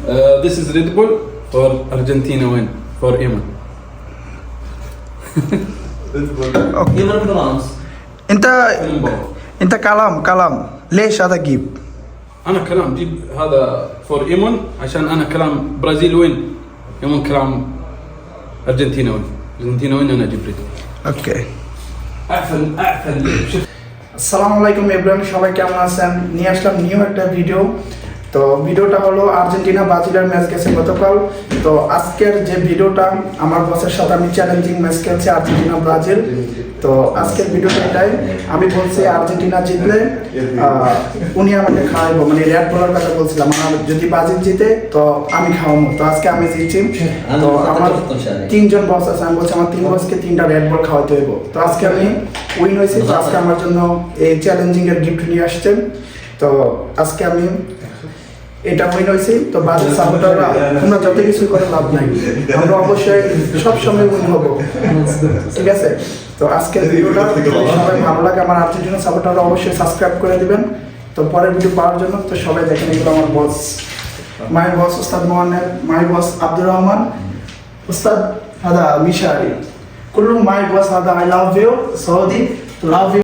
This is Red Bull for Argentina win for Yemen. اوكي يمر بالامس انت كلام ليش هذا جيب؟ انا كلام جيب هذا فور ايمون عشان انا كلام برازيل وين ايمون كلام ارجنتينا وين انا اجيب ريد ওকে اعفن شوف আসসালামু আলাইকুম everyone, সবাই কেমন আছেন? নিয়ে আসলাম নিউ একটা ভিডিও। তো ভিডিওটা হলো আর্জেন্টিনা ব্রাজিলের ম্যাচ গেছে গতকাল। তো আজকের যে ভিডিওটা আমার বসের সাথে আমি চ্যালেঞ্জিং ম্যাচ খেলছি আর্জেন্টিনা ব্রাজিল। তো আজকের ভিডিওটা এটাই, আমি বলছি আর্জেন্টিনা জিতলে উনি আমাকে খাওয়াইবো, মানে রেড বলার কথা বলছিলাম, আর যদি ব্রাজিল জিতে তো আমি খাওয়াবো। তো আজকে আমি জিতছি, তো আমার 3জন বস আছে, আমি বলছি আমার 3 বসকে 3টা রেড বল খাওয়াতে হইব। তো আজকে আমি উইন হয়েছি, তো আজকে আমার জন্য এই চ্যালেঞ্জিং এর গিফট নিয়ে আসছেন। তো আজকে আমি এটা উইন হয়েছি। তো ব্রাজিল সাপোর্টাররা তোমরা যত কিছু করে লাভ নাই, আমরা অবশ্যই সবসময় উইন হবো, ঠিক আছে? তো আজকের ভিডিওটা যদি সবাই ভালো লাগে, আমার আর্জেন্টিনা সাপোর্টাররা অবশ্যই সাবস্ক্রাইব করে দিবেন। তো পরের ভিডিও পাওয়ার জন্য তো সবাই দেখেন, এগুলো আমার বস, মাই বস উস্তাদ মোহান্নের, মাই বস আব্দুর রহমান, উস্তাদ হাদা মিশারি, কুল্লু মাই বস হাদা, I love you Saudi, love you